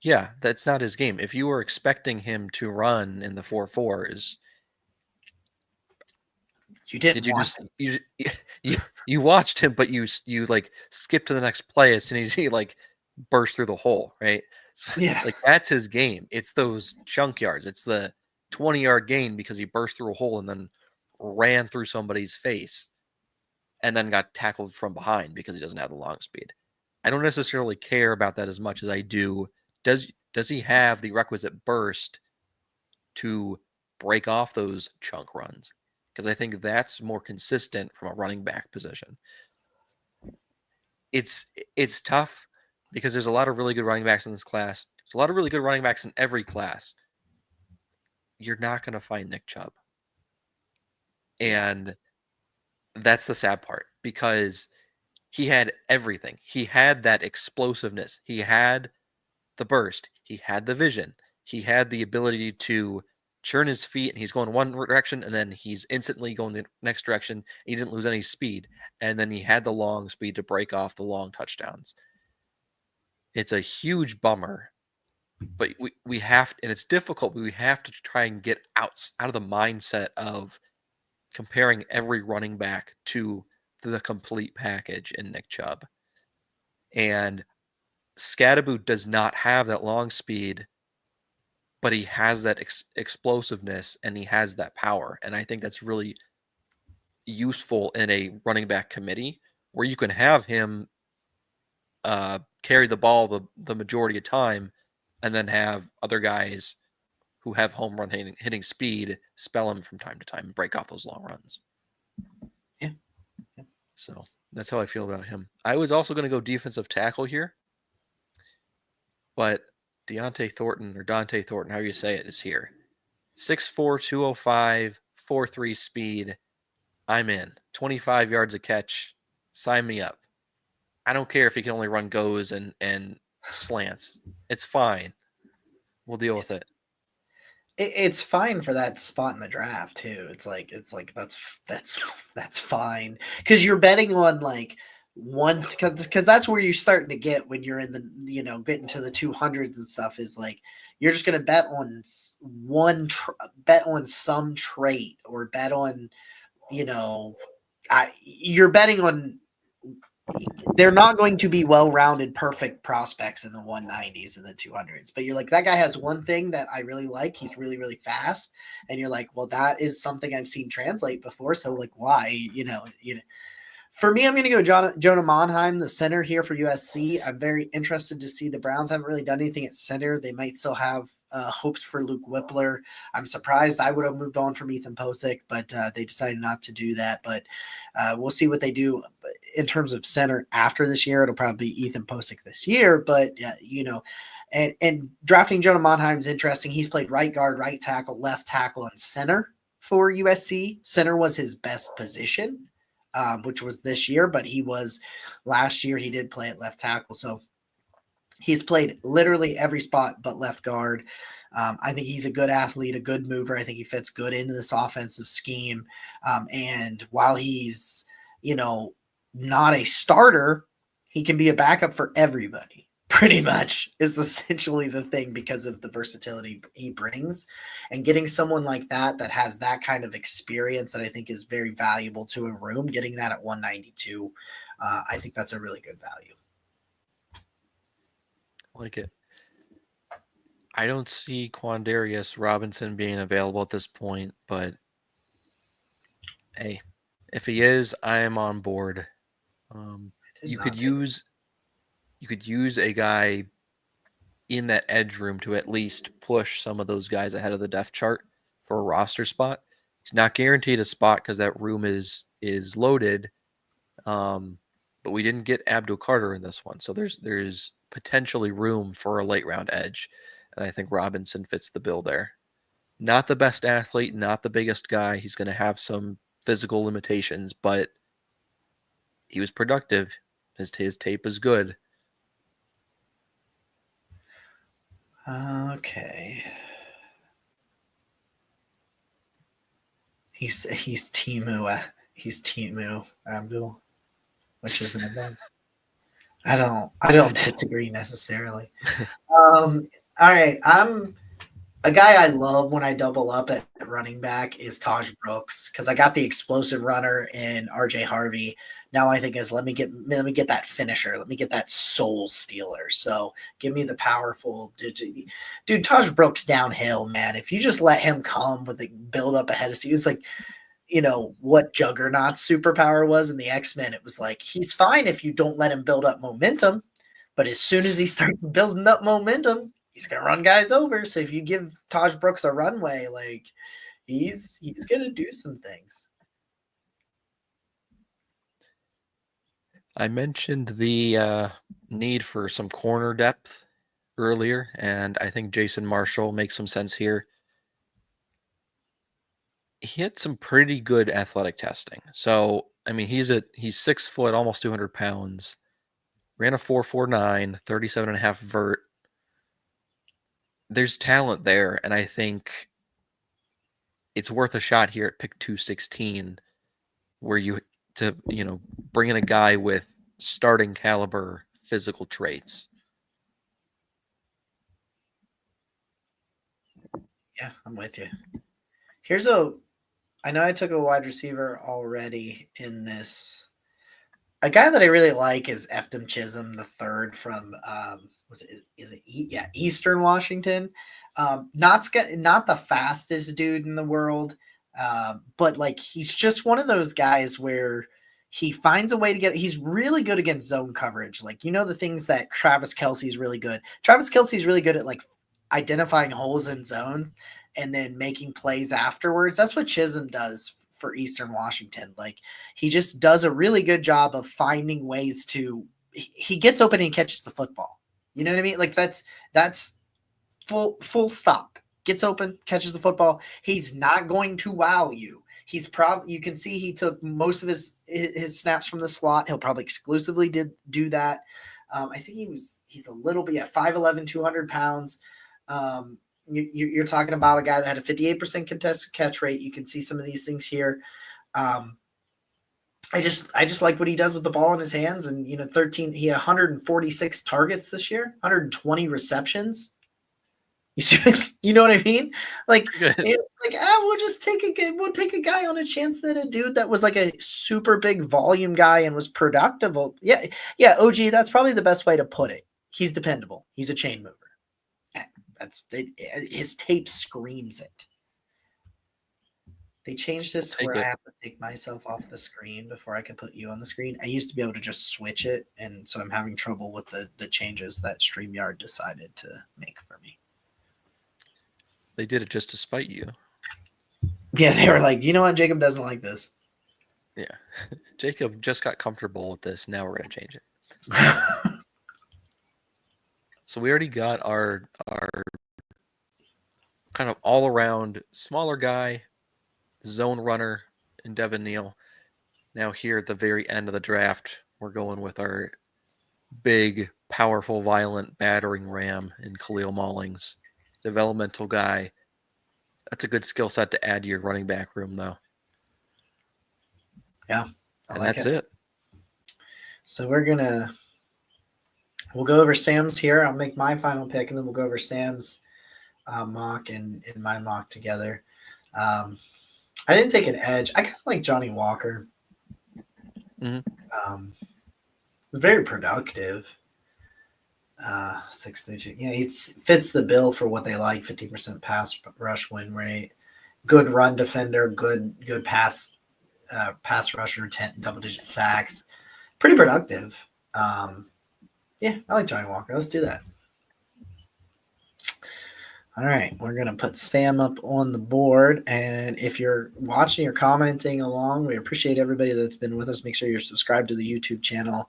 Yeah, that's not his game. If you were expecting him to run in the 4.4s, you didn't. You watched him, but you like skipped to the next play as soon as he like burst through the hole, right? So, yeah, like that's his game. It's those chunk yards. It's the 20-yard gain because he burst through a hole and then ran through somebody's face. and then got tackled from behind because he doesn't have the long speed. I don't necessarily care about that as much as I do. Does he have the requisite burst to break off those chunk runs? Because I think that's more consistent from a running back position. It's tough because there's a lot of really good running backs in this class. There's a lot of really good running backs in every class. You're not going to find Nick Chubb. And that's the sad part, because he had everything. He had that explosiveness. He had the burst. He had the vision. He had the ability to churn his feet, and he's going one direction, and then he's instantly going the next direction. He didn't lose any speed. And then he had the long speed to break off the long touchdowns. It's a huge bummer, but we have, and it's difficult, but we have to try and get out of the mindset of comparing every running back to the complete package in Nick Chubb. And Scadaboo does not have that long speed, but he has that explosiveness and he has that power. And I think that's really useful in a running back committee where you can have him carry the ball the majority of time and then have other guys who have home run hitting speed spell him from time to time and break off those long runs. Yeah. So that's how I feel about him. I was also going to go defensive tackle here, but Dante Thornton, however you say it, is here. 6'4", 205, 4.3 speed. I'm in. 25 yards a catch. Sign me up. I don't care if he can only run goes and slants. It's fine. We'll deal with it. It's fine for that spot in the draft too. It's like that's fine, because you're betting on like one, because that's where you're starting to get when you're in the, you know, getting to the 200s and stuff, is like you're just going to bet on bet on some trait, or bet on, you know, you're betting on, they're not going to be well-rounded, perfect prospects in the 190s and the 200s. But you're like, that guy has one thing that I really like. He's really, really fast. And you're like, well, that is something I've seen translate before. So like, why, you know, for me, I'm going to go Jonah Monheim, the center here for USC. I'm very interested to see. The Browns haven't really done anything at center. They might still have hopes for Luke Whippler. I'm surprised. I would have moved on from Ethan Posick, but they decided not to do that. But we'll see what they do in terms of center after this year. It'll probably be Ethan Posick this year, but you know, and drafting Jonah Monheim is interesting. He's played right guard, right tackle, left tackle, and center for USC. Center was his best position, which was this year, but he was last year. He did play at left tackle. So he's played literally every spot but left guard. I think he's a good athlete, a good mover. I think he fits good into this offensive scheme. And while he's, you know, not a starter, he can be a backup for everybody. Pretty much is essentially the thing, because of the versatility he brings, and getting someone like that has that kind of experience that I think is very valuable to a room. Getting that at 192, I think that's a really good value. I like it. I don't see Quandarius Robinson being available at this point, but hey, if he is, I am on board. You could use a guy in that edge room to at least push some of those guys ahead of the depth chart for a roster spot. He's not guaranteed a spot because that room is loaded. But we didn't get Abdul Carter in this one, so there's potentially room for a late round edge, and I think Robinson fits the bill there. Not the best athlete, not the biggest guy. He's going to have some physical limitations, but he was productive. His tape is good. Okay. He's Timu. He's Timu Abdul, which isn't a bad. I don't disagree necessarily. All right. I'm a guy I love when I double up at running back is Taj Brooks, because I got the explosive runner in RJ Harvey. Now I think is let me get that finisher. Let me get that soul stealer. So give me the powerful dude. Taj Brooks downhill, man. If you just let him come with the build up ahead of you, it's like what Juggernaut's superpower was in the X-Men. It was like, he's fine if you don't let him build up momentum, but as soon as he starts building up momentum, he's gonna run guys over. So if you give Taj Brooks a runway, like he's gonna do some things. I mentioned the need for some corner depth earlier, and I think Jason Marshall makes some sense here. He had some pretty good athletic testing. So, I mean, he's 6 foot, almost 200 pounds, ran a 4.49, 37.5 vert. There's talent there, and I think it's worth a shot here at pick 216, where you bring in a guy with starting caliber physical traits. Yeah, I'm with you. I know I took a wide receiver already in this. A guy that I really like is Eftim Chisholm the third from Eastern Washington. Not the fastest dude in the world, but like he's just one of those guys where he finds a way to get. He's really good against zone coverage. Like the things that Travis Kelce is really good. Travis Kelce is really good at like identifying holes in zones and then making plays afterwards. That's what Chisholm does for Eastern Washington. Like he just does a really good job of finding ways to. He gets open and catches the football. You know what I mean? Like that's full stop. Gets open, catches the football. He's not going to wow you. He's you can see he took most of his snaps from the slot. He'll probably exclusively do that. I think he's a little bit 5'11", 200 pounds. You're talking about a guy that had a 58% contested catch rate. You can see some of these things here. I just like what he does with the ball in his hands, and he had 146 targets this year, 120 receptions. You know what I mean? Like it's like we'll take a guy on a chance that a dude that was like a super big volume guy and was productive. Yeah, OG. That's probably the best way to put it. He's dependable. He's a chain mover. His tape screams it. They changed this where I have to take myself off the screen before I can put you on the screen. I used to be able to just switch it, and so I'm having trouble with the changes that StreamYard decided to make for me. They did it just to spite you. Yeah, they were like, you know what? Jacob doesn't like this. Yeah. Jacob just got comfortable with this. Now we're going to change it. So we already got our kind of all-around smaller guy, zone runner in Devin Neal. Now here at the very end of the draft, we're going with our big, powerful, violent battering ram in Khalil Maulings. Developmental guy. That's a good skill set to add to your running back room, though. Yeah, and that's it. So we'll go over Sam's here. I'll make my final pick, and then we'll go over Sam's mock and my mock together. I didn't take an edge. I kind of like Johnny Walker. Mm-hmm. Very productive. 6-2. Yeah, he fits the bill for what they like. 50% pass rush win rate, good run defender, good pass rusher, 10 double-digit sacks. Pretty productive. Yeah, I like Johnny Walker. Let's do that. All right, we're going to put Sam up on the board. And if you're watching or commenting along, we appreciate everybody that's been with us. Make sure you're subscribed to the YouTube channel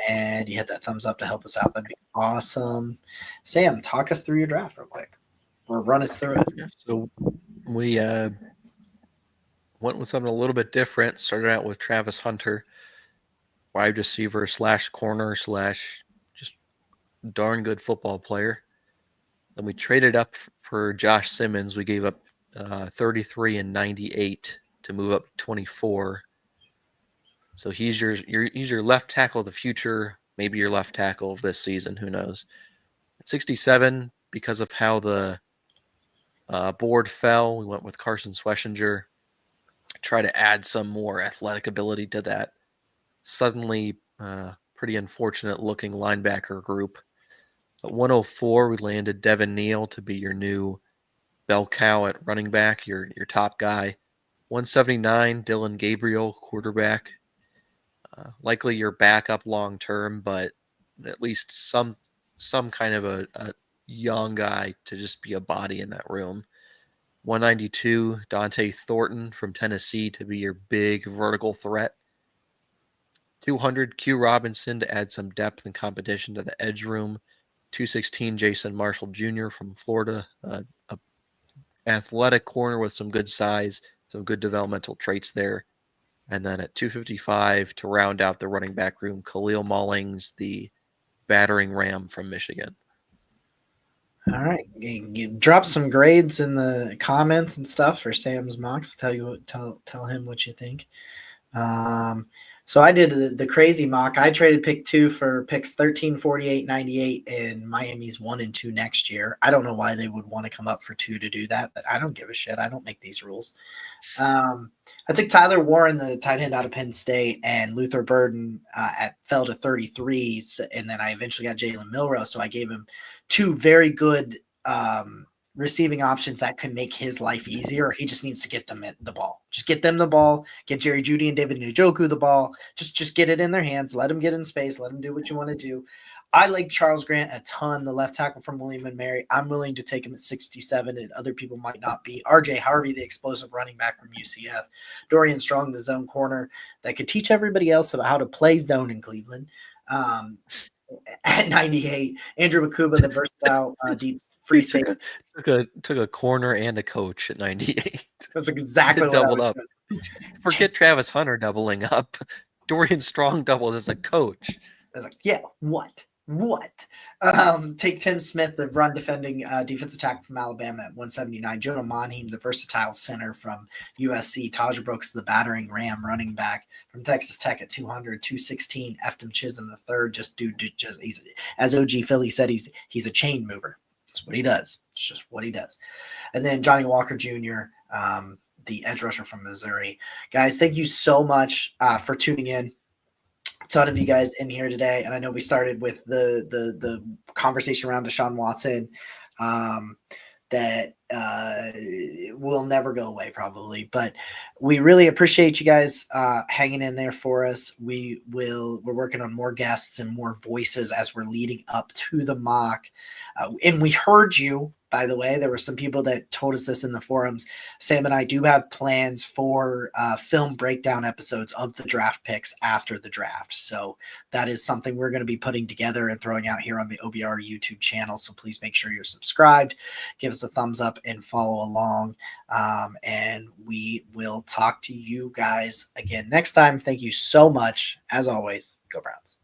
and you hit that thumbs up to help us out. That'd be awesome. Sam, talk us through your draft real quick, or run us through it. Yeah, so we went with something a little bit different. Started out with Travis Hunter, wide receiver / corner / just darn good football player. Then we traded up for Josh Simmons. We gave up 33 and 98 to move up 24. So he's your left tackle of the future, maybe your left tackle of this season. Who knows? At 67, because of how the board fell, we went with Carson Schwessinger. Try to add some more athletic ability to that suddenly pretty unfortunate looking linebacker group. At 104, we landed Devin Neal to be your new bell cow at running back, your top guy. 179, Dylan Gabriel, quarterback. Likely your backup long term, but at least some kind of a young guy to just be a body in that room. 192, Dante Thornton from Tennessee to be your big vertical threat. 200, Q Robinson to add some depth and competition to the edge room. 216, Jason Marshall Jr. from Florida, a athletic corner with some good size, some good developmental traits there. And then at 255, to round out the running back room, Khalil Mullings, the battering ram from Michigan. All right, you drop some grades in the comments and stuff for Sam's mocks. Tell him what you think. So I did the crazy mock. I traded pick 2 for picks 13, 48, 98, and Miami's 1 and 2 next year. I don't know why they would want to come up for 2 to do that, but I don't give a shit. I don't make these rules. I took Tyler Warren, the tight end out of Penn State, and Luther Burden fell to 33, and then I eventually got Jalen Milroe, so I gave him 2 very good receiving options that could make his life easier. He just needs to get them the ball. Just get them the ball. Get Jerry Jeudy and David Njoku the ball. Just get it in their hands. Let them get in space. Let them do what you want to do. I like Charles Grant a ton, the left tackle from William & Mary. I'm willing to take him at 67, and other people might not be. RJ Harvey, the explosive running back from UCF. Dorian Strong, the zone corner that could teach everybody else about how to play zone in Cleveland. At 98, Andrew Makuba, the versatile deep free safety. Took a corner and a coach at 98. That's exactly what doubled up. Forget Travis Hunter doubling up. Dorian Strong doubled as a coach. I was like, yeah, what? Take Tim Smith, the run defending defensive tackle from Alabama at 179. Jonah Monheim, the versatile center from USC. Taj Brooks, the battering ram running back from Texas Tech at 200. 216, Efton Chisholm III. He's, as OG Philly said, he's a chain mover. That's what he does. It's just what he does. And then Johnny Walker Jr., the edge rusher from Missouri. Guys, thank you so much for tuning in. Ton of you guys in here today, and I know we started with the conversation around Deshaun Watson that will never go away probably, but we really appreciate you guys hanging in there for us. We're working on more guests and more voices as we're leading up to the mock, and we heard you. By the way, there were some people that told us this in the forums. Sam and I do have plans for film breakdown episodes of the draft picks after the draft. So that is something we're going to be putting together and throwing out here on the OBR YouTube channel. So please make sure you're subscribed, give us a thumbs up, and follow along. And we will talk to you guys again next time. Thank you so much. As always, go Browns.